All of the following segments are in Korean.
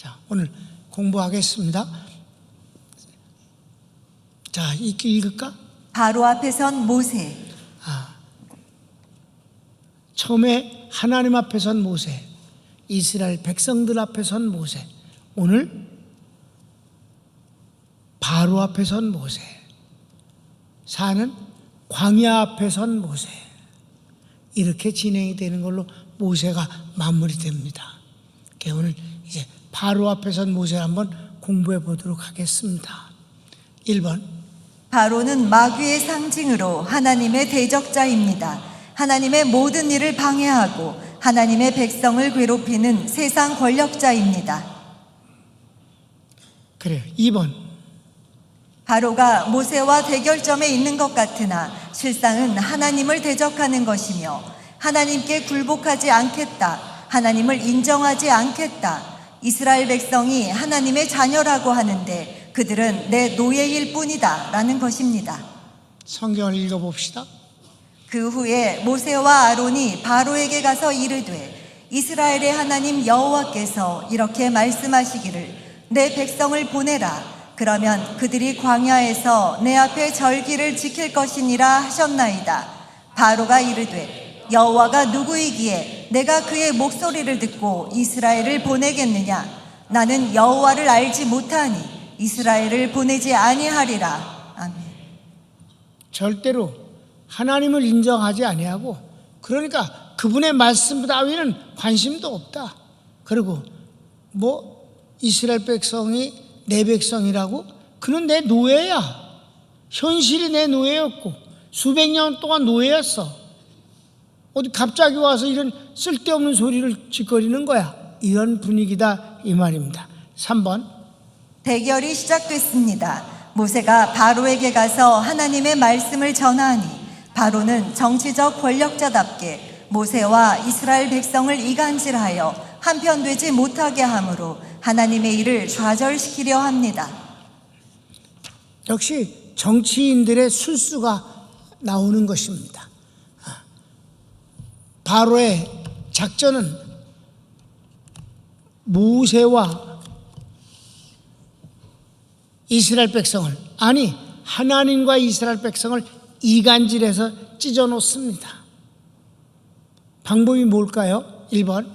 자, 오늘 공부하겠습니다. 자, 읽을까? 바로 앞에 선 모세. 처음에 하나님 앞에 선 모세, 이스라엘 백성들 앞에 선 모세, 오늘 바로 앞에 선 모세, 사는 광야 앞에 선 모세, 이렇게 진행이 되는 걸로 모세가 마무리됩니다. 오늘 이제 바로 앞에 선 모세를 한번 공부해 보도록 하겠습니다. 1번, 바로는 마귀의 상징으로 하나님의 대적자입니다. 하나님의 모든 일을 방해하고 하나님의 백성을 괴롭히는 세상 권력자입니다. 그래요. 2번, 바로가 모세와 대결점에 있는 것 같으나 실상은 하나님을 대적하는 것이며 하나님께 굴복하지 않겠다, 하나님을 인정하지 않겠다, 이스라엘 백성이 하나님의 자녀라고 하는데 그들은 내 노예일 뿐이다 라는 것입니다. 성경을 읽어봅시다. 그 후에 모세와 아론이 바로에게 가서 이르되 이스라엘의 하나님 여호와께서 이렇게 말씀하시기를 내 백성을 보내라. 그러면 그들이 광야에서 내 앞에 절기를 지킬 것이니라 하셨나이다. 바로가 이르되 여호와가 누구이기에 내가 그의 목소리를 듣고 이스라엘을 보내겠느냐. 나는 여호와를 알지 못하니 이스라엘을 보내지 아니하리라. 아멘. 절대로 하나님을 인정하지 아니하고, 그러니까 그분의 말씀 따위는 관심도 없다. 그리고 이스라엘 백성이 내 백성이라고? 그는 내 노예야. 현실이 내 노예였고 수백 년 동안 노예였어. 어디 갑자기 와서 이런 쓸데없는 소리를 짓거리는 거야. 이런 분위기다 이 말입니다. 3번, 대결이 시작됐습니다. 모세가 바로에게 가서 하나님의 말씀을 전하니 바로는 정치적 권력자답게 모세와 이스라엘 백성을 이간질하여 한편되지 못하게 하므로 하나님의 일을 좌절시키려 합니다. 역시 정치인들의 술수가 나오는 것입니다. 바로의 작전은 모세와 이스라엘 백성을, 아니 하나님과 이스라엘 백성을 이간질해서 찢어 놓습니다. 방법이 뭘까요? 1번,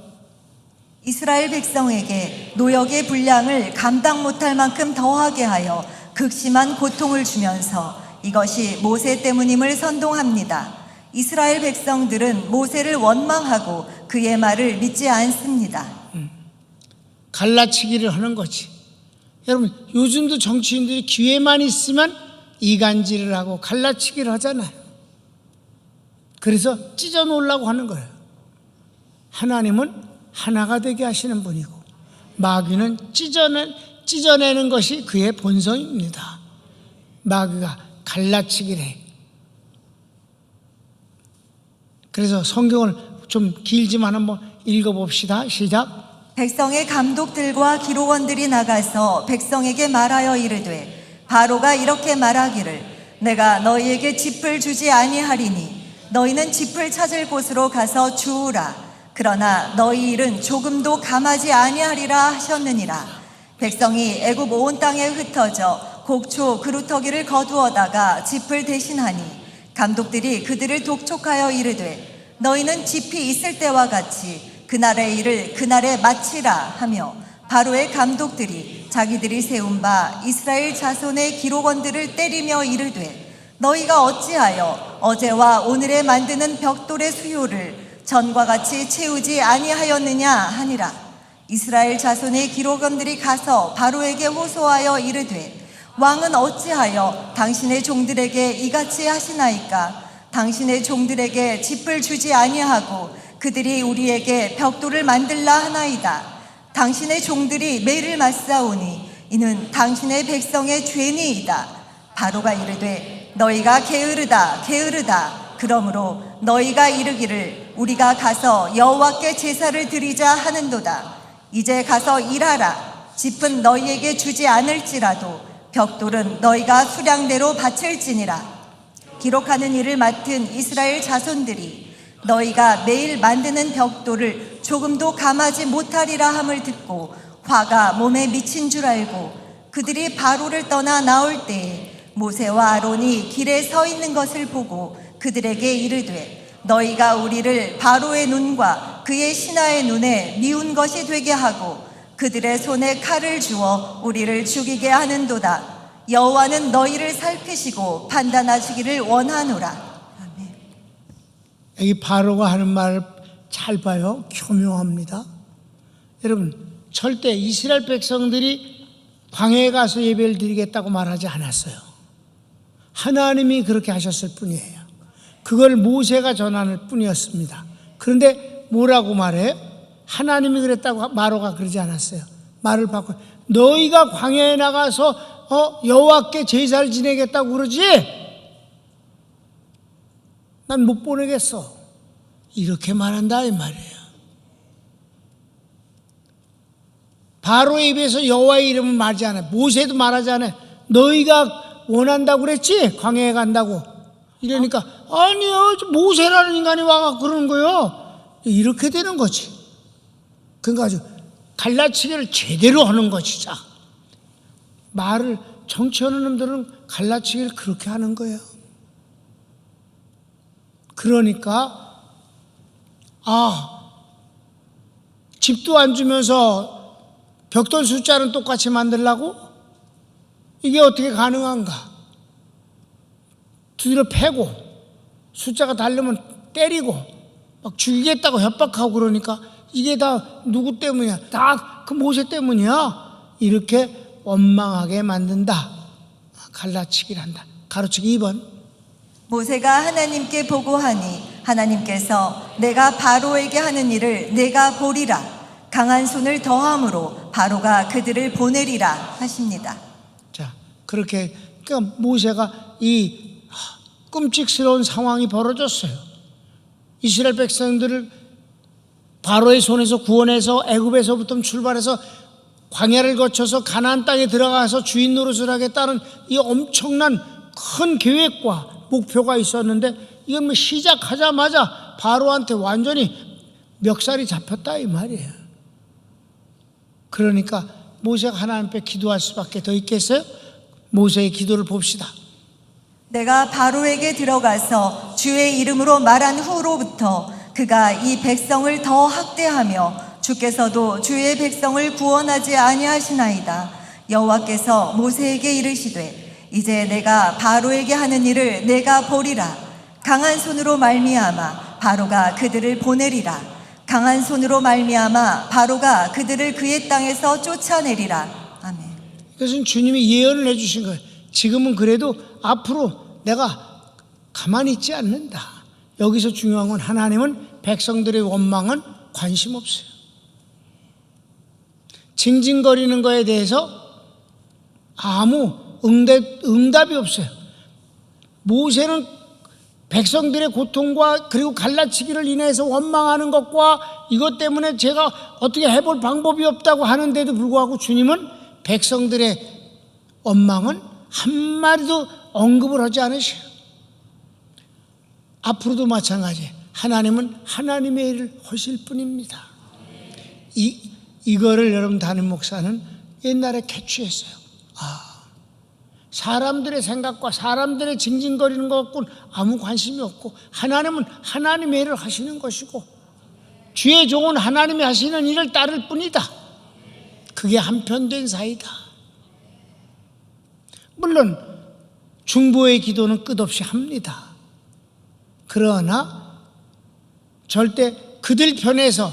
이스라엘 백성에게 노역의 분량을 감당 못할 만큼 더하게 하여 극심한 고통을 주면서 이것이 모세 때문임을 선동합니다. 이스라엘 백성들은 모세를 원망하고 그의 말을 믿지 않습니다. 갈라치기를 하는 거지. 여러분, 요즘도 정치인들이 기회만 있으면 이간질을 하고 갈라치기를 하잖아요. 그래서 찢어 놓으려고 하는 거예요. 하나님은 하나가 되게 하시는 분이고 마귀는 찢어내는 것이 그의 본성입니다. 마귀가 갈라치기를 해. 그래서 성경을 좀 길지만 한번 읽어봅시다. 시작. 백성의 감독들과 기록원들이 나가서 백성에게 말하여 이르되 바로가 이렇게 말하기를 내가 너희에게 짚을 주지 아니하리니 너희는 짚을 찾을 곳으로 가서 주우라. 그러나 너희 일은 조금도 감하지 아니하리라 하셨느니라. 백성이 애굽 온 땅에 흩어져 곡초 그루터기를 거두어다가 짚을 대신하니 감독들이 그들을 독촉하여 이르되 너희는 짚이 있을 때와 같이 그날의 일을 그날에 마치라 하며 바로의 감독들이 자기들이 세운 바 이스라엘 자손의 기록원들을 때리며 이르되 너희가 어찌하여 어제와 오늘에 만드는 벽돌의 수요를 전과 같이 채우지 아니하였느냐 하니라. 이스라엘 자손의 기록원들이 가서 바로에게 호소하여 이르되 왕은 어찌하여 당신의 종들에게 이같이 하시나이까. 당신의 종들에게 짚을 주지 아니하고 그들이 우리에게 벽돌을 만들라 하나이다. 당신의 종들이 매를 맞사오니 이는 당신의 백성의 죄니이다. 바로가 이르되 너희가 게으르다 게으르다. 그러므로 너희가 이르기를 우리가 가서 여호와께 제사를 드리자 하는도다. 이제 가서 일하라. 짚은 너희에게 주지 않을지라도 벽돌은 너희가 수량대로 바칠지니라. 기록하는 일을 맡은 이스라엘 자손들이 너희가 매일 만드는 벽돌을 조금도 감하지 못하리라 함을 듣고 화가 몸에 미친 줄 알고 그들이 바로를 떠나 나올 때에 모세와 아론이 길에 서 있는 것을 보고 그들에게 이르되 너희가 우리를 바로의 눈과 그의 신하의 눈에 미운 것이 되게 하고 그들의 손에 칼을 주어 우리를 죽이게 하는도다. 여호와는 너희를 살피시고 판단하시기를 원하노라. 아멘. 여기 바로가 하는 말 잘 봐요. 교묘합니다. 여러분, 절대 이스라엘 백성들이 광야에 가서 예배를 드리겠다고 말하지 않았어요. 하나님이 그렇게 하셨을 뿐이에요. 그걸 모세가 전할 뿐이었습니다. 그런데 뭐라고 말해요? 하나님이 그랬다고 바로가 그러지 않았어요. 말을 바꿔 너희가 광야에 나가서 여호와께 제사를 지내겠다고 그러지? 난 못 보내겠어. 이렇게 말한다 이 말이에요. 바로의 입에서 여호와의 이름을 말하지 않아요. 모세도 말하지 않아요. 너희가 원한다고 그랬지? 광야에 간다고. 이러니까 아니요, 모세라는 인간이 와서 그러는 거예요. 이렇게 되는 거지. 그러니까 아주 갈라치기를 제대로 하는 것이자 말을 정치하는 놈들은 갈라치기를 그렇게 하는 거예요. 그러니까 집도 안 주면서 벽돌 숫자는 똑같이 만들라고? 이게 어떻게 가능한가? 두드려 패고 숫자가 다르면 때리고 막 죽이겠다고 협박하고 그러니까 이게 다 누구 때문이야? 다 그 모세 때문이야. 이렇게 원망하게 만든다. 갈라치기를 한다. 가로치기 2번. 모세가 하나님께 보고하니 하나님께서 내가 바로에게 하는 일을 내가 보리라. 강한 손을 더함으로 바로가 그들을 보내리라 하십니다. 자, 그렇게 그러니까 모세가 이 끔찍스러운 상황이 벌어졌어요. 이스라엘 백성들을 바로의 손에서 구원해서 애굽에서부터 출발해서 광야를 거쳐서 가나안 땅에 들어가서 주인 노릇을 하겠다는 이 엄청난 큰 계획과 목표가 있었는데 이건 뭐 시작하자마자 바로한테 완전히 멱살이 잡혔다 이 말이에요. 그러니까 모세가 하나님 앞에 기도할 수밖에 더 있겠어요? 모세의 기도를 봅시다. 내가 바로에게 들어가서 주의 이름으로 말한 후로부터 그가 이 백성을 더 학대하며 주께서도 주의 백성을 구원하지 아니하시나이다. 여호와께서 모세에게 이르시되 이제 내가 바로에게 하는 일을 내가 보리라. 강한 손으로 말미암아 바로가 그들을 보내리라. 강한 손으로 말미암아 바로가 그들을 그의 땅에서 쫓아내리라. 아멘. 이것은 주님이 예언을 해주신 거예요. 지금은 그래도 앞으로 내가 가만히 있지 않는다. 여기서 중요한 건 하나님은 백성들의 원망은 관심 없어요. 징징거리는 거에 대해서 아무 응답이 없어요. 모세는 백성들의 고통과 그리고 갈라치기를 인해서 원망하는 것과 이것 때문에 제가 어떻게 해볼 방법이 없다고 하는데도 불구하고 주님은 백성들의 원망은 한마디도 언급을 하지 않으셔요. 앞으로도 마찬가지. 하나님은 하나님의 일을 하실 뿐입니다. 이거를 여러분 담임 목사는 옛날에 캐치했어요. 사람들의 생각과 사람들의 징징거리는 것 갖고는 아무 관심이 없고 하나님은 하나님의 일을 하시는 것이고 주의 종은 하나님이 하시는 일을 따를 뿐이다. 그게 한편된 사이다. 물론 중보의 기도는 끝없이 합니다. 그러나 절대 그들 편에서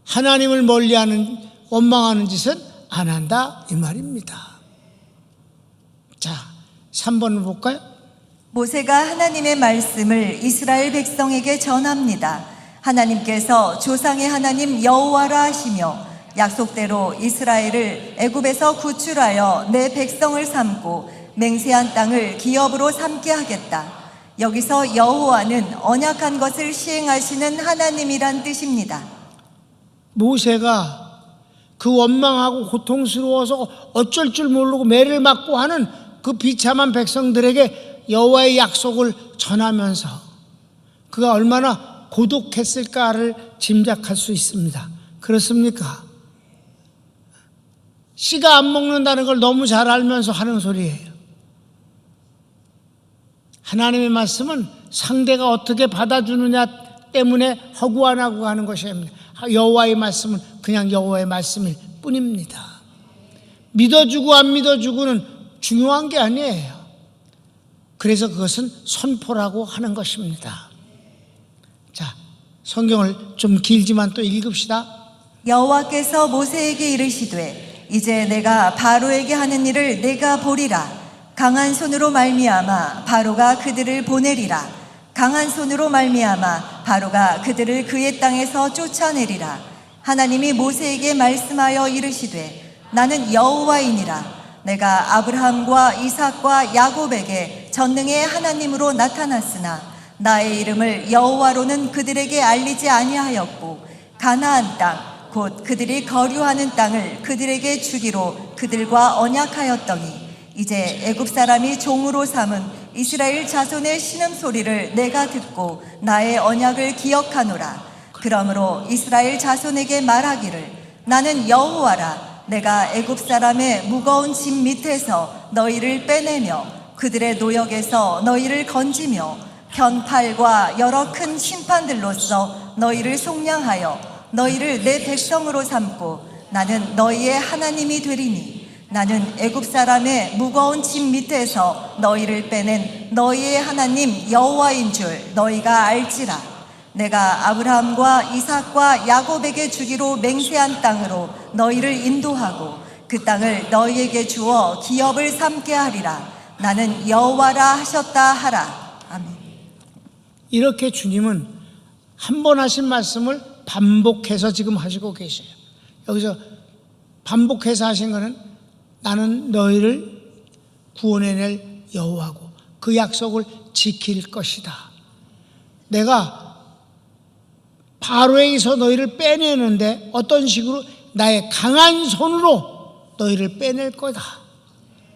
하나님을 멀리하는 원망하는 짓은 안 한다 이 말입니다. 자, 3번을 볼까요? 모세가 하나님의 말씀을 이스라엘 백성에게 전합니다. 하나님께서 조상의 하나님 여호와라 하시며 약속대로 이스라엘을 애굽에서 구출하여 내 백성을 삼고 맹세한 땅을 기업으로 삼게 하겠다. 여기서 여호와는 언약한 것을 시행하시는 하나님이란 뜻입니다. 모세가 그 원망하고 고통스러워서 어쩔 줄 모르고 매를 맞고 하는 그 비참한 백성들에게 여호와의 약속을 전하면서 그가 얼마나 고독했을까를 짐작할 수 있습니다. 그렇습니까? 씨가 안 먹는다는 걸 너무 잘 알면서 하는 소리예요. 하나님의 말씀은 상대가 어떻게 받아주느냐 때문에 하고 안 하고 하는 것이 아닙니다. 여호와의 말씀은 그냥 여호와의 말씀일 뿐입니다. 믿어주고 안 믿어주고는 중요한 게 아니에요. 그래서 그것은 선포라고 하는 것입니다. 자, 성경을 좀 길지만 또 읽읍시다. 여호와께서 모세에게 이르시되 이제 내가 바로에게 하는 일을 내가 보리라. 강한 손으로 말미암아 바로가 그들을 보내리라. 강한 손으로 말미암아 바로가 그들을 그의 땅에서 쫓아내리라. 하나님이 모세에게 말씀하여 이르시되 나는 여호와이니라. 내가 아브라함과 이삭과 야곱에게 전능의 하나님으로 나타났으나 나의 이름을 여호와로는 그들에게 알리지 아니하였고 가나안 땅 곧 그들이 거류하는 땅을 그들에게 주기로 그들과 언약하였더니 이제 애굽 사람이 종으로 삼은 이스라엘 자손의 신음소리를 내가 듣고 나의 언약을 기억하노라. 그러므로 이스라엘 자손에게 말하기를 나는 여호와라. 내가 애굽 사람의 무거운 짐 밑에서 너희를 빼내며 그들의 노역에서 너희를 건지며 견팔과 여러 큰 심판들로서 너희를 속량하여 너희를 내 백성으로 삼고 나는 너희의 하나님이 되리니 나는 애굽 사람의 무거운 짐 밑에서 너희를 빼낸 너희의 하나님 여호와인 줄 너희가 알지라. 내가 아브라함과 이삭과 야곱에게 주기로 맹세한 땅으로 너희를 인도하고 그 땅을 너희에게 주어 기업을 삼게 하리라. 나는 여호와라 하셨다 하라. 아멘. 이렇게 주님은 한 번 하신 말씀을 반복해서 지금 하시고 계세요. 여기서 반복해서 하신 거는 나는 너희를 구원해낼 여호와고 그 약속을 지킬 것이다. 내가 바로에게서 너희를 빼내는데 어떤 식으로? 나의 강한 손으로 너희를 빼낼 거다.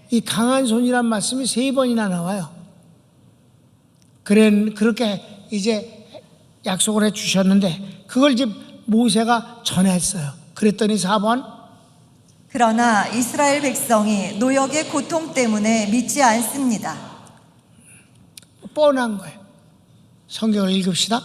이 강한 손이란 말씀이 3번이나 나와요. 그렇게 이제 약속을 해 주셨는데 그걸 이제 모세가 전했어요. 그랬더니 4번 그러나 이스라엘 백성이 노역의 고통 때문에 믿지 않습니다. 뻔한 거예요. 성경을 읽읍시다.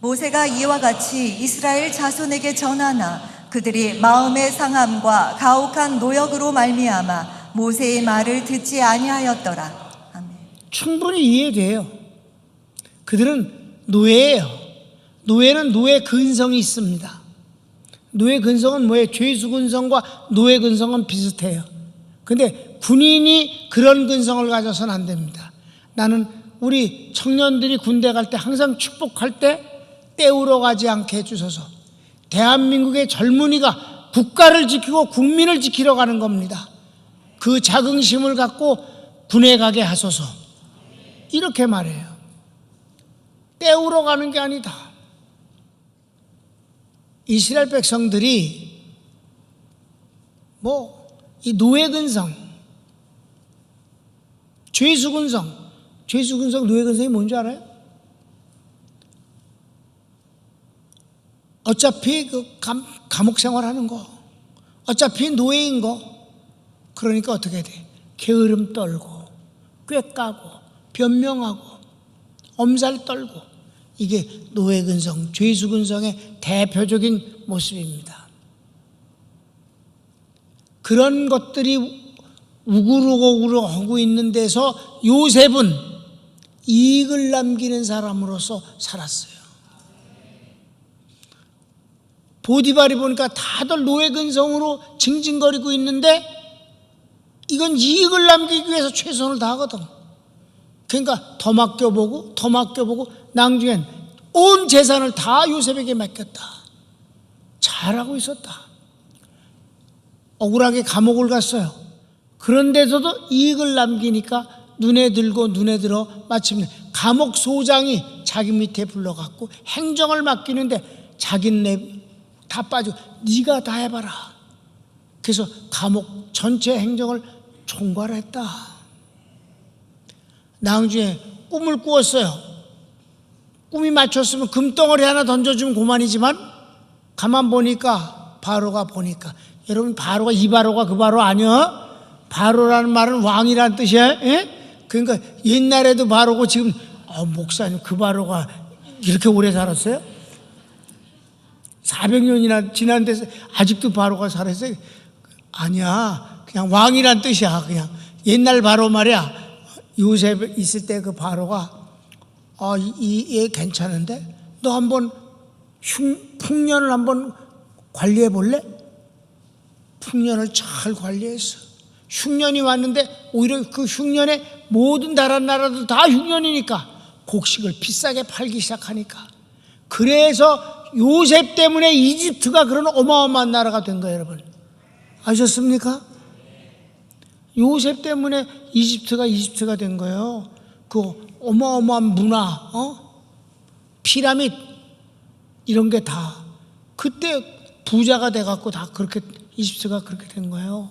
모세가 이와 같이 이스라엘 자손에게 전하나 그들이 마음의 상함과 가혹한 노역으로 말미암아 모세의 말을 듣지 아니하였더라. 아멘. 충분히 이해돼요. 그들은 노예예요. 노예는 노예 근성이 있습니다. 노예 근성은 뭐예요? 죄수 근성과 노예 근성은 비슷해요. 근데 군인이 그런 근성을 가져서는 안 됩니다. 나는 우리 청년들이 군대 갈 때 항상 축복할 때 때우러 가지 않게 해주셔서 대한민국의 젊은이가 국가를 지키고 국민을 지키러 가는 겁니다. 그 자긍심을 갖고 군에 가게 하소서. 이렇게 말해요. 때우러 가는 게 아니다. 이스라엘 백성들이 이 노예 근성, 죄수 근성, 노예 근성이 뭔지 알아요? 어차피 그 감옥 생활하는 거, 어차피 노예인 거. 그러니까 어떻게 돼? 게으름 떨고, 꾀까고, 변명하고, 엄살 떨고. 이게 노예 근성, 죄수 근성의 대표적인 모습입니다. 그런 것들이 우글우글 하고 있는 데서 요셉은 이익을 남기는 사람으로서 살았어요. 보디발이 보니까 다들 노예 근성으로 징징거리고 있는데 이건 이익을 남기기 위해서 최선을 다하거든. 그러니까 더 맡겨보고 나중엔 온 재산을 다 요셉에게 맡겼다. 잘하고 있었다. 억울하게 감옥을 갔어요. 그런데서도 이익을 남기니까 눈에 들어 마침내 감옥 소장이 자기 밑에 불러갖고 행정을 맡기는데 자기네 다 빠지고 네가 다 해봐라. 그래서 감옥 전체 행정을 총괄했다. 나중에 꿈을 꾸었어요. 꿈이 맞췄으면 금덩어리 하나 던져주면 그만이지만 가만 보니까 바로가 보니까 여러분 바로가 이 바로가 그 바로 아니야? 바로라는 말은 왕이라는 뜻이야. 예? 그러니까 옛날에도 바로고 지금 목사님 그 바로가 이렇게 오래 살았어요? 400년이나 지난 데서 아직도 바로가 살았어요? 아니야. 그냥 왕이란 뜻이야. 그냥 옛날 바로 말이야. 요셉 있을 때 그 바로가 얘 괜찮은데 너 한번 풍년을 한번 관리해 볼래? 풍년을 잘 관리했어. 흉년이 왔는데 오히려 그 흉년에 모든 다른 나라도 다 흉년이니까 곡식을 비싸게 팔기 시작하니까 그래서 요셉 때문에 이집트가 그런 어마어마한 나라가 된 거예요. 여러분 아셨습니까? 요셉 때문에 이집트가 된 거예요. 그 어마어마한 문화, 피라밋 이런 게 다 그때 부자가 돼갖고 다 그렇게 이집트가 그렇게 된 거예요.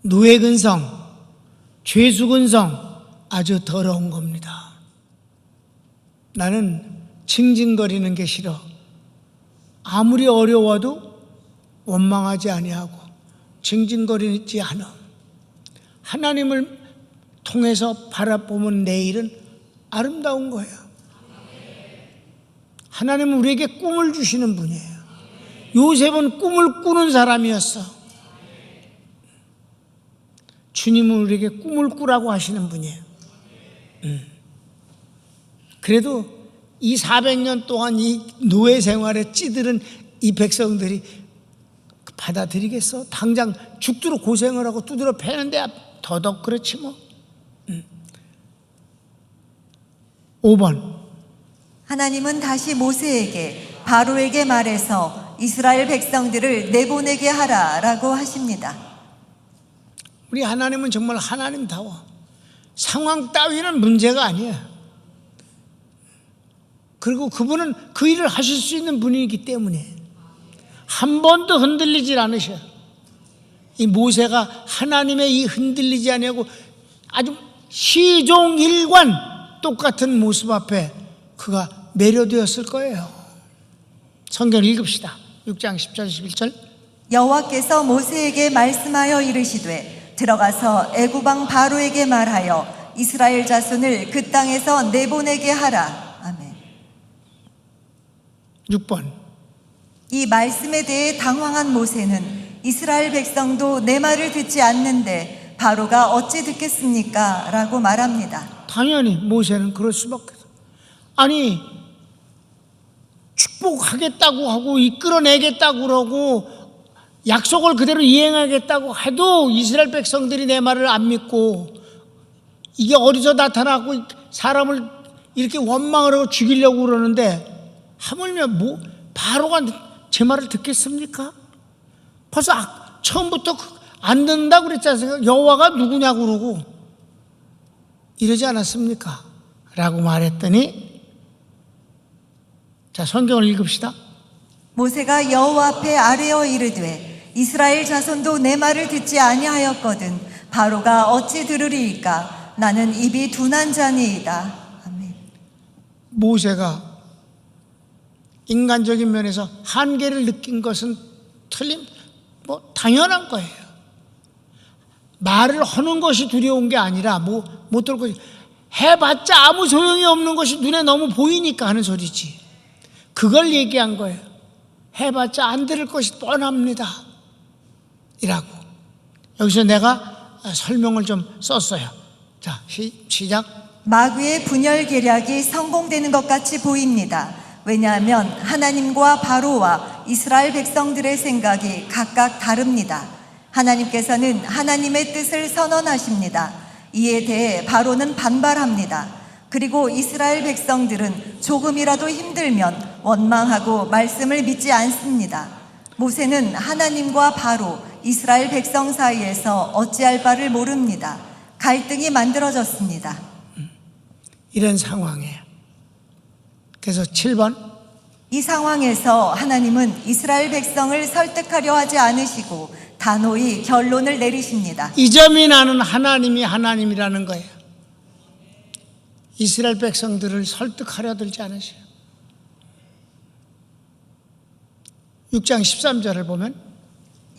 노예 근성, 죄수 근성 아주 더러운 겁니다. 나는 징징거리는 게 싫어. 아무리 어려워도 원망하지 아니하고 징징거리지 않아. 하나님을 통해서 바라보면 내일은 아름다운 거예요. 하나님은 우리에게 꿈을 주시는 분이에요. 요셉은 꿈을 꾸는 사람이었어. 주님은 우리에게 꿈을 꾸라고 하시는 분이에요. 그래도 이 400년 동안 이 노예 생활에 찌들은 이 백성들이 받아들이겠어? 당장 죽도록 고생을 하고 두드려 패는데 더더욱 그렇지 뭐. 5번 하나님은 다시 모세에게 바로에게 말해서 이스라엘 백성들을 내보내게 하라라고 하십니다. 우리 하나님은 정말 하나님다워. 상황 따위는 문제가 아니야. 그리고 그분은 그 일을 하실 수 있는 분이기 때문에 한 번도 흔들리질 않으셔. 이 모세가 하나님의 이 흔들리지 아니하고 아주 시종일관 똑같은 모습 앞에 그가 매료되었을 거예요. 성경을 읽읍시다. 6장 10절 11절. 여호와께서 모세에게 말씀하여 이르시되 들어가서 애굽 왕 바로에게 말하여 이스라엘 자손을 그 땅에서 내보내게 하라. 아멘. 6번 이 말씀에 대해 당황한 모세는 이스라엘 백성도 내 말을 듣지 않는데 바로가 어찌 듣겠습니까? 라고 말합니다. 당연히 모세는 그럴 수밖에 없어. 아니 축복하겠다고 하고 이끌어내겠다고 그러고 약속을 그대로 이행하겠다고 해도 이스라엘 백성들이 내 말을 안 믿고 이게 어디서 나타나고 사람을 이렇게 원망을 하고 죽이려고 그러는데 하물며 바로가 제 말을 듣겠습니까? 벌써 처음부터 안 듣는다고 그랬지 않습니까? 여호와가 누구냐고 그러고 이러지 않았습니까? 라고 말했더니 자 성경을 읽읍시다. 모세가 여호와 앞에 아뢰어 이르되 이스라엘 자손도 내 말을 듣지 아니하였거든 바로가 어찌 들으리이까? 나는 입이 둔한 자니이다. 아멘. 모세가 인간적인 면에서 한계를 느낀 것은 당연한 거예요. 말을 하는 것이 두려운 게 아니라 못 들을 것이 해봤자 아무 소용이 없는 것이 눈에 너무 보이니까 하는 소리지. 그걸 얘기한 거예요. 해봤자 안 들을 것이 뻔합니다. 이라고. 여기서 내가 설명을 좀 썼어요. 자, 시작. 마귀의 분열 계략이 성공되는 것 같이 보입니다. 왜냐하면 하나님과 바로와 이스라엘 백성들의 생각이 각각 다릅니다. 하나님께서는 하나님의 뜻을 선언하십니다. 이에 대해 바로는 반발합니다. 그리고 이스라엘 백성들은 조금이라도 힘들면 원망하고 말씀을 믿지 않습니다. 모세는 하나님과 바로 이스라엘 백성 사이에서 어찌할 바를 모릅니다. 갈등이 만들어졌습니다. 이런 상황이에요. 그래서 7번 이 상황에서 하나님은 이스라엘 백성을 설득하려 하지 않으시고 단호히 결론을 내리십니다. 이 점이 나는 하나님이 하나님이라는 거예요. 이스라엘 백성들을 설득하려 들지 않으셔요. 6장 13절을 보면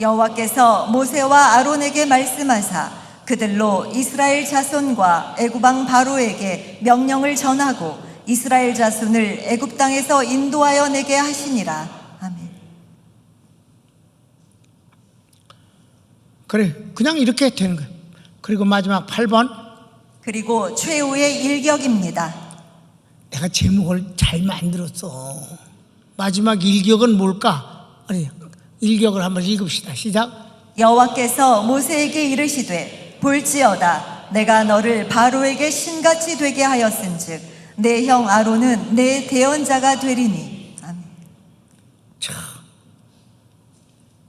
여호와께서 모세와 아론에게 말씀하사 그들로 이스라엘 자손과 애굽 왕 바로에게 명령을 전하고 이스라엘 자손을 애굽 땅에서 인도하여 내게 하시니라. 아멘. 그래, 그냥 이렇게 되는 거예요. 그리고 마지막 8번, 그리고 최후의 일격입니다. 내가 제목을 잘 만들었어. 마지막 일격은 뭘까? 아니, 일격을 한번 읽읍시다. 시작. 여호와께서 모세에게 이르시되 볼지어다 내가 너를 바로에게 신같이 되게 하였은즉 내 형 아론은 내 대언자가 되리니. 아멘.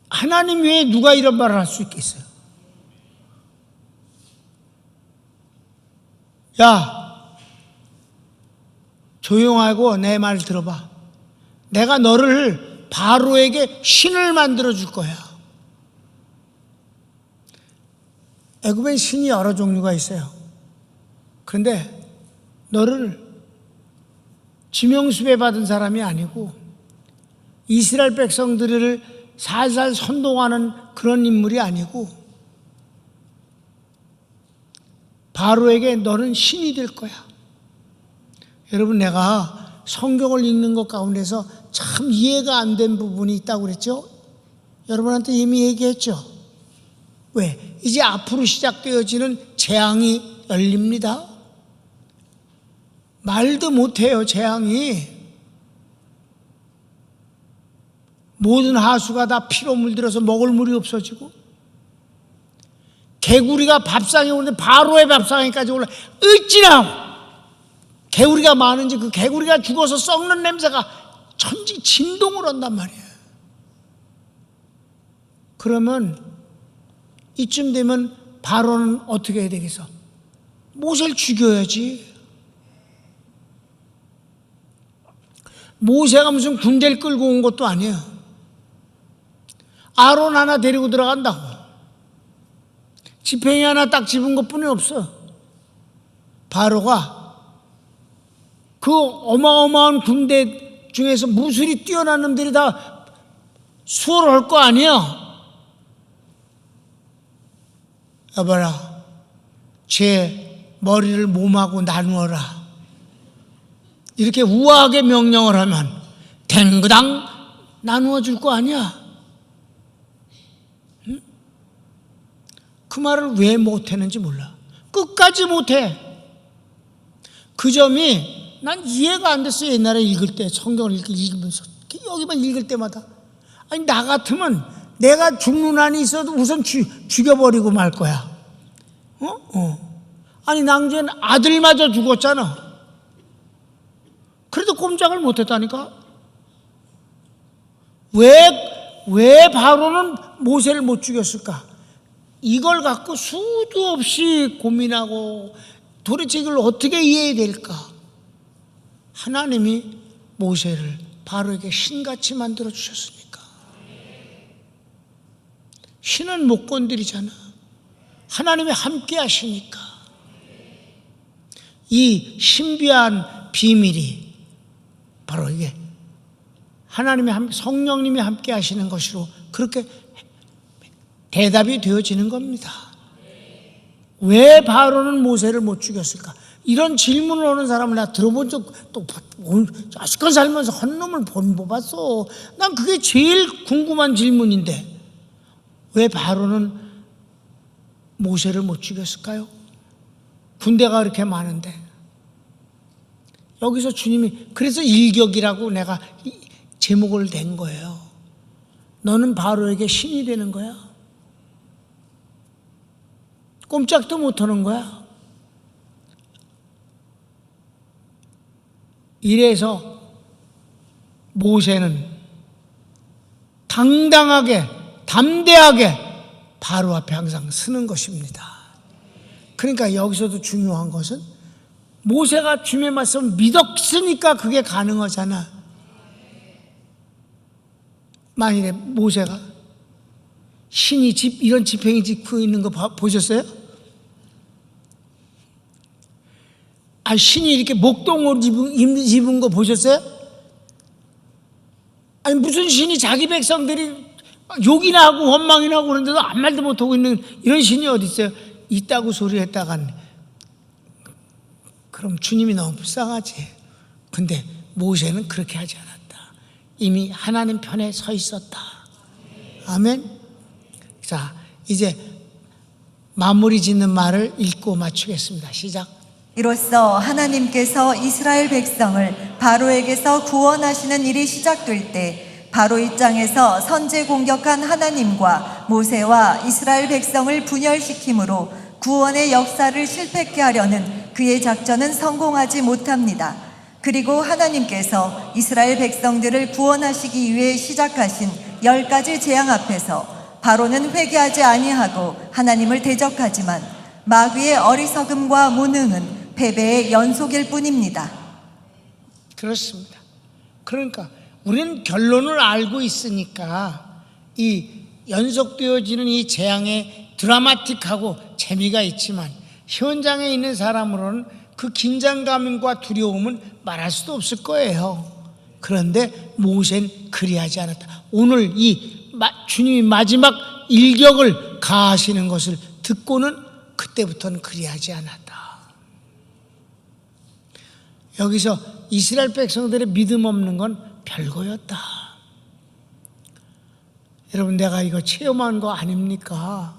하나님 외에 누가 이런 말을 할 수 있겠어요? 야, 조용하고 내 말 들어봐. 내가 너를 바로에게 신을 만들어 줄 거야. 애굽엔 신이 여러 종류가 있어요. 그런데 너를 지명수배 받은 사람이 아니고 이스라엘 백성들을 살살 선동하는 그런 인물이 아니고 바로에게 너는 신이 될 거야. 여러분, 내가 성경을 읽는 것 가운데서 참 이해가 안 된 부분이 있다고 그랬죠? 여러분한테 이미 얘기했죠? 왜? 이제 앞으로 시작되어지는 재앙이 열립니다. 말도 못해요, 재앙이. 모든 하수가 다 피로 물들어서 먹을 물이 없어지고 개구리가 밥상에 오는데 바로의 밥상에까지 올라. 어찌나 개구리가 많은지 그 개구리가 죽어서 썩는 냄새가 천지 진동을 한단 말이에요. 그러면 이쯤 되면 바로는 어떻게 해야 되겠어? 모세를 죽여야지. 모세가 무슨 군대를 끌고 온 것도 아니에요. 아론 하나 데리고 들어간다고. 지팡이 하나 딱 집은 것뿐이 없어. 바로가 그 어마어마한 군대 중에서 무술이 뛰어난 놈들이 다 수호를 할 거 아니야. 여봐라, 제 머리를 몸하고 나누어라. 이렇게 우아하게 명령을 하면 댕그당 나누어 줄 거 아니야. 응? 그 말을 왜 못했는지 몰라. 끝까지 못해. 그 점이 난 이해가 안 됐어요. 옛날에 읽을 때, 성경을 읽으면서 여기만 읽을 때마다. 아니, 나 같으면 내가 죽는 한이 있어도 우선 죽여버리고 말 거야. 아니, 낭주엔 아들마저 죽었잖아. 그래도 꼼짝을 못했다니까. 왜 바로는 모세를 못 죽였을까? 이걸 갖고 수도 없이 고민하고 도대체 이걸 어떻게 이해해야 될까? 하나님이 모세를 바로에게 신같이 만들어 주셨으니까. 신은 못 건드리잖아. 하나님이 함께 하시니까. 이 신비한 비밀이 바로 이게 하나님의 성령님이 함께 하시는 것으로 그렇게 대답이 되어지는 겁니다. 왜 바로는 모세를 못 죽였을까? 이런 질문을 하는 사람을 나 들어본 적또 자식껏 살면서 한 놈을 못 봤어. 난 그게 제일 궁금한 질문인데 왜 바로는 모세를 못 죽였을까요? 군대가 그렇게 많은데. 여기서 주님이 그래서 일격이라고 내가 제목을 낸 거예요. 너는 바로에게 신이 되는 거야. 꼼짝도 못하는 거야. 이래서 모세는 당당하게 담대하게 바로 앞에 항상 서는 것입니다. 그러니까 여기서도 중요한 것은 모세가 주님의 말씀을 믿었으니까 그게 가능하잖아. 만일에 모세가 신이 이런 지팡이 짚고 있는 거 보셨어요? 신이 이렇게 목동을 입은 거 보셨어요? 아니 무슨 신이 자기 백성들이 욕이나 하고 원망이나 하고 그러는데도 아무 말도 못하고 있는 이런 신이 어디 있어요? 있다고 소리했다간 그럼 주님이 너무 불쌍하지. 근데 모세는 그렇게 하지 않았다. 이미 하나님 편에 서 있었다. 아멘. 자, 이제 마무리 짓는 말을 읽고 마치겠습니다. 시작. 이로써 하나님께서 이스라엘 백성을 바로에게서 구원하시는 일이 시작될 때 바로 입장에서 선제 공격한 하나님과 모세와 이스라엘 백성을 분열시키므로 구원의 역사를 실패케 하려는 그의 작전은 성공하지 못합니다. 그리고 하나님께서 이스라엘 백성들을 구원하시기 위해 시작하신 10가지 재앙 앞에서 바로는 회개하지 아니하고 하나님을 대적하지만 마귀의 어리석음과 무능은 패배의 연속일 뿐입니다. 그렇습니다. 그러니까 우리는 결론을 알고 있으니까 이 연속되어지는 이 재앙의 드라마틱하고 재미가 있지만 현장에 있는 사람으로는 그 긴장감과 두려움은 말할 수도 없을 거예요. 그런데 모세는 그리하지 않았다. 오늘 이 주님이 마지막 일격을 가하시는 것을 듣고는 그때부터는 그리하지 않았다. 여기서 이스라엘 백성들의 믿음 없는 건 별거였다. 여러분, 내가 이거 체험한 거 아닙니까?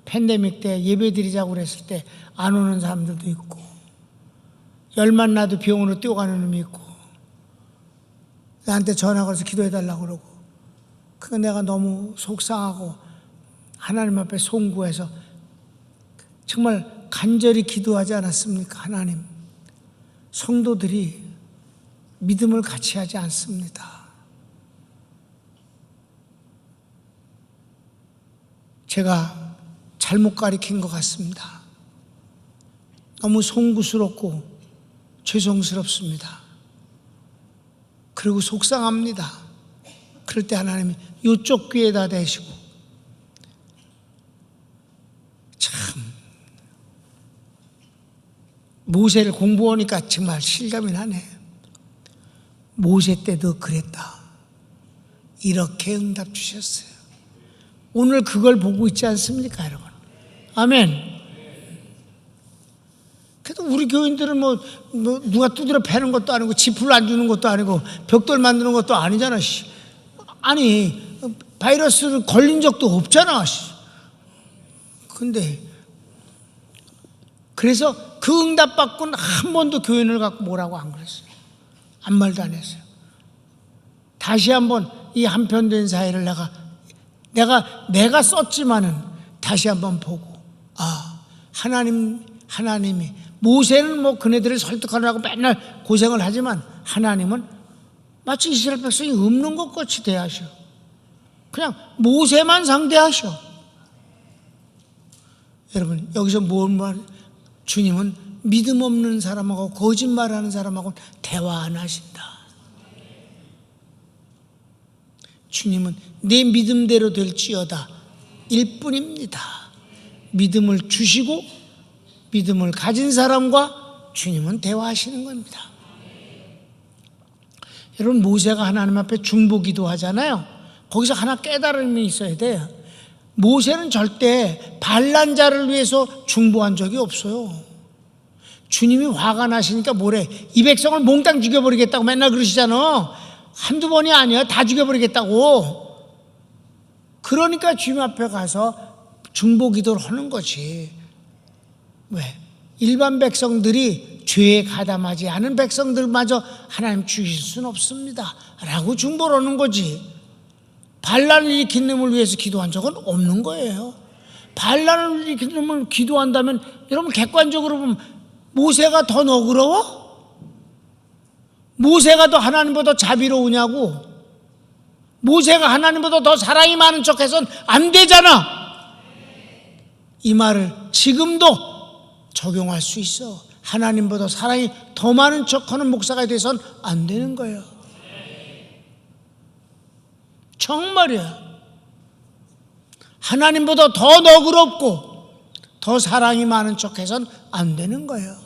팬데믹 때 예배 드리자고 그랬을 때 안 오는 사람들도 있고, 열만 나도 병원으로 뛰어가는 놈이 있고, 나한테 전화 걸어서 기도해달라고 그러고, 그거 내가 너무 속상하고 하나님 앞에 송구해서 정말 간절히 기도하지 않았습니까? 하나님, 성도들이 믿음을 같이 하지 않습니다. 제가 잘못 가리킨 것 같습니다. 너무 송구스럽고 죄송스럽습니다. 그리고 속상합니다. 그럴 때 하나님이 이쪽 귀에다 대시고, 참 모세를 공부하니까 정말 실감이 나네. 모세 때도 그랬다. 이렇게 응답 주셨어요. 오늘 그걸 보고 있지 않습니까, 여러분? 아멘. 그래도 우리 교인들은 뭐 누가 두드려 패는 것도 아니고 지풀 안 주는 것도 아니고 벽돌 만드는 것도 아니잖아. 아니, 바이러스를 걸린 적도 없잖아. 근데 그래서 그 응답 받고는 한 번도 교인을 갖고 뭐라고 안 그랬어요. 아무 말도 안 했어요. 다시 한번 이 한편된 사회를 내가 썼지만은 다시 한번 보고, 하나님이 모세는 뭐 그네들을 설득하느라고 맨날 고생을 하지만 하나님은 마치 이스라엘 백성이 없는 것 같이 대하셔. 그냥 모세만 상대하셔. 여러분, 여기서 뭔 말? 주님은 믿음 없는 사람하고 거짓말하는 사람하고 대화 안 하신다. 주님은 내 믿음대로 될지어다 일 뿐입니다. 믿음을 주시고 믿음을 가진 사람과 주님은 대화하시는 겁니다. 여러분, 모세가 하나님 앞에 중보기도 하잖아요. 거기서 하나 깨달음이 있어야 돼요. 모세는 절대 반란자를 위해서 중보한 적이 없어요. 주님이 화가 나시니까 뭐래? 이 백성을 몽땅 죽여버리겠다고 맨날 그러시잖아. 한두 번이 아니야. 다 죽여버리겠다고. 그러니까 주님 앞에 가서 중보기도를 하는 거지. 왜? 일반 백성들이 죄에 가담하지 않은 백성들마저 하나님 죽이실 수는 없습니다 라고 중보를 하는 거지. 반란을 일으킨 놈을 위해서 기도한 적은 없는 거예요. 반란을 일으킨 놈을 기도한다면 여러분, 객관적으로 보면 모세가 더 너그러워? 모세가 더 하나님보다 자비로우냐고? 모세가 하나님보다 더 사랑이 많은 척해서는 안 되잖아. 이 말을 지금도 적용할 수 있어. 하나님보다 사랑이 더 많은 척하는 목사가 돼서는 안 되는 거예요. 정말이야. 하나님보다 더 너그럽고 더 사랑이 많은 척해서는 안 되는 거예요.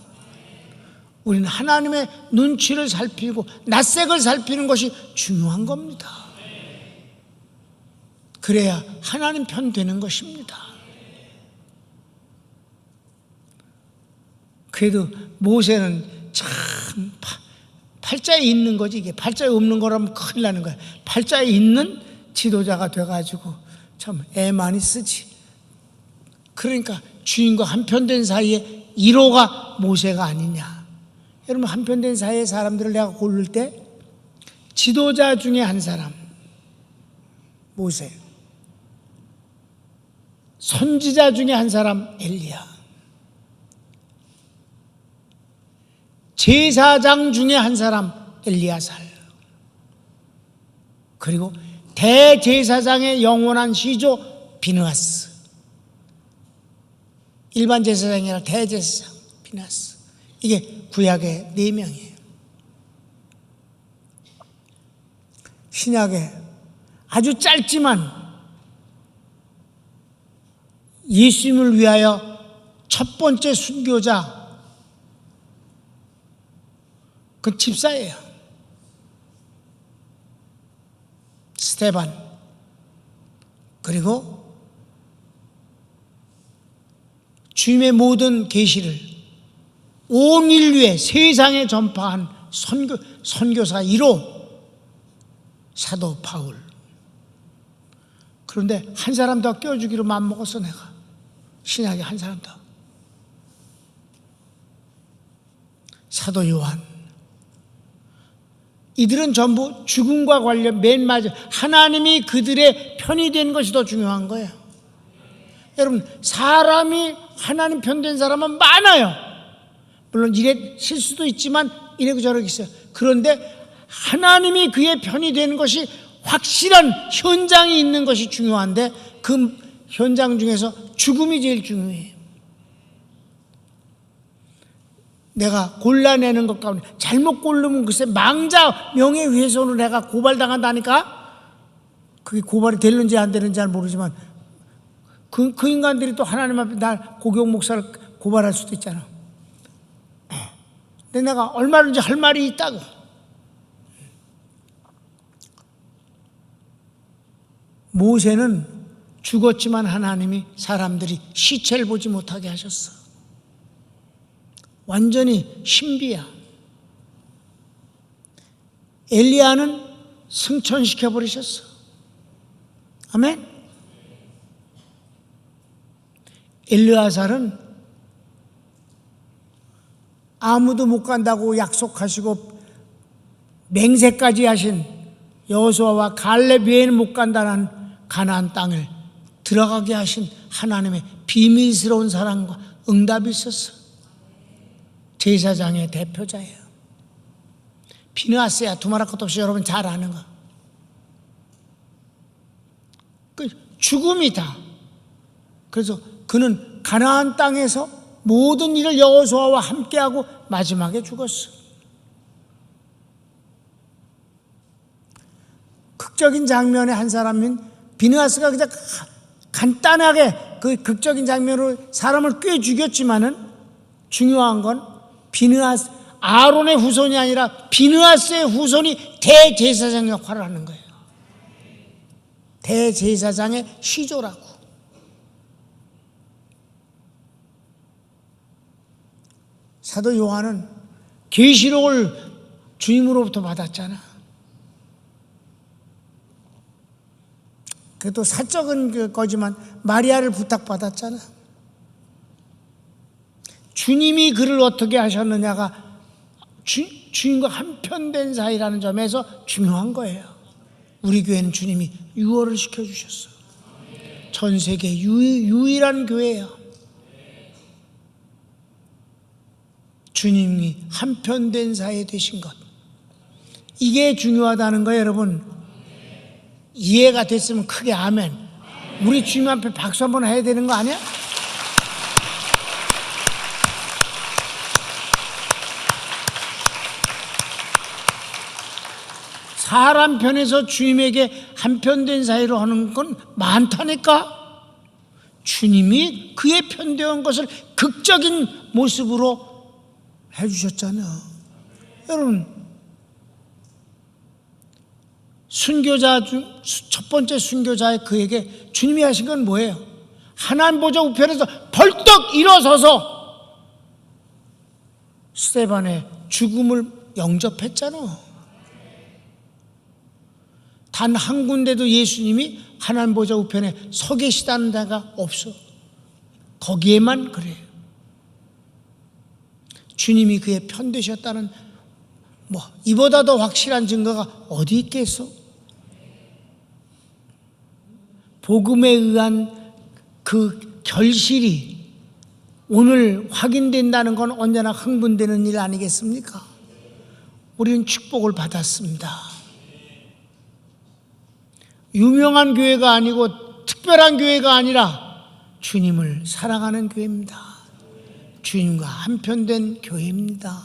우리는 하나님의 눈치를 살피고 낯색을 살피는 것이 중요한 겁니다. 그래야 하나님 편 되는 것입니다. 그래도 모세는 참 팔자에 있는 거지, 이게 팔자에 없는 거라면 큰일 나는 거야. 팔자에 있는 지도자가 돼가지고 참 애 많이 쓰지. 그러니까 주인과 한편된 사이에 1호가 모세가 아니냐. 여러분, 한편된 사이의 사람들을 내가 고를 때 지도자 중에 한 사람 모세, 선지자 중에 한 사람 엘리야, 제사장 중에 한 사람 엘리야살, 그리고 대제사장의 영원한 시조 비느하스. 일반 제사장이 아니라 대제사장 비느하스. 이게 구약의 4명이에요. 신약에 아주 짧지만 예수님을 위하여 첫 번째 순교자, 그 집사예요. 스테반. 그리고 주님의 모든 계시를 온 인류에 세상에 전파한 선교사 1호 사도 바울. 그런데 한 사람 더 껴주기로 맘먹었어. 내가 신약에 한 사람 더, 사도 요한. 이들은 전부 죽음과 관련 맨 마지막 하나님이 그들의 편이 된 것이 더 중요한 거예요. 여러분, 사람이 하나님 편된 사람은 많아요. 물론 이래 실수도 있지만 이래고 저래고 있어요. 그런데 하나님이 그의 편이 되는 것이 확실한 현장이 있는 것이 중요한데, 그 현장 중에서 죽음이 제일 중요해요. 내가 골라내는 것 가운데 잘못 고르면 글쎄 망자 명예훼손으로 내가 고발당한다니까. 그게 고발이 되는지 안 되는지 잘 모르지만 그 인간들이 또 하나님 앞에 날 고경 목사를 고발할 수도 있잖아. 근데 내가 얼마든지 할 말이 있다고. 모세는 죽었지만 하나님이 사람들이 시체를 보지 못하게 하셨어. 완전히 신비야. 엘리야는 승천시켜버리셨어. 아멘. 엘르아살은 아무도 못 간다고 약속하시고 맹세까지 하신 여호수아와 갈렙 외에는 못 간다는 가나안 땅을 들어가게 하신 하나님의 비밀스러운 사랑과 응답이 있었어. 제사장의 대표자예요. 비느하스야, 두말할 것도 없이 여러분 잘 아는 거. 그 죽음이다. 그래서 그는 가나안 땅에서 모든 일을 여호수아와 함께하고 마지막에 죽었어. 극적인 장면의 한 사람인 비느하스가 그냥 간단하게 그 극적인 장면으로 사람을 꽤 죽였지만은 중요한 건 비느하스, 아론의 후손이 아니라 비느하스의 후손이 대제사장 역할을 하는 거예요. 대제사장의 시조라고. 사도 요한은 계시록을 주님으로부터 받았잖아. 그래도 사적은 거지만 마리아를 부탁받았잖아. 주님이 그를 어떻게 하셨느냐가 주님과 한편된 사이라는 점에서 중요한 거예요. 우리 교회는 주님이 유월을 시켜주셨어. 전 세계 유일한 교회예요. 주님이 한편된 사이 되신 것, 이게 중요하다는 거예요. 여러분, 이해가 됐으면 크게 아멘. 우리 주님 앞에 박수 한번 해야 되는 거 아니야? 사람 편에서 주님에게 한편된 사이로 하는 건 많다니까. 주님이 그의 편되어 온 것을 극적인 모습으로 해주셨잖아요. 여러분, 순교자 중 첫 번째 순교자의 그에게 주님이 하신 건 뭐예요? 하나님 보좌 우편에서 벌떡 일어서서 스데반의 죽음을 영접했잖아. 단 한 군데도 예수님이 하나님 보좌 우편에 서 계시다는 데가 없어. 거기에만 그래요. 주님이 그의 편 되셨다는 이보다 더 확실한 증거가 어디 있겠어? 복음에 의한 그 결실이 오늘 확인된다는 건 언제나 흥분되는 일 아니겠습니까? 우리는 축복을 받았습니다. 유명한 교회가 아니고 특별한 교회가 아니라 주님을 사랑하는 교회입니다. 주님과 한편된 교회입니다.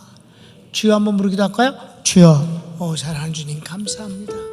주여 한번 부르기도 할까요? 주여, 사랑하는 주님 감사합니다.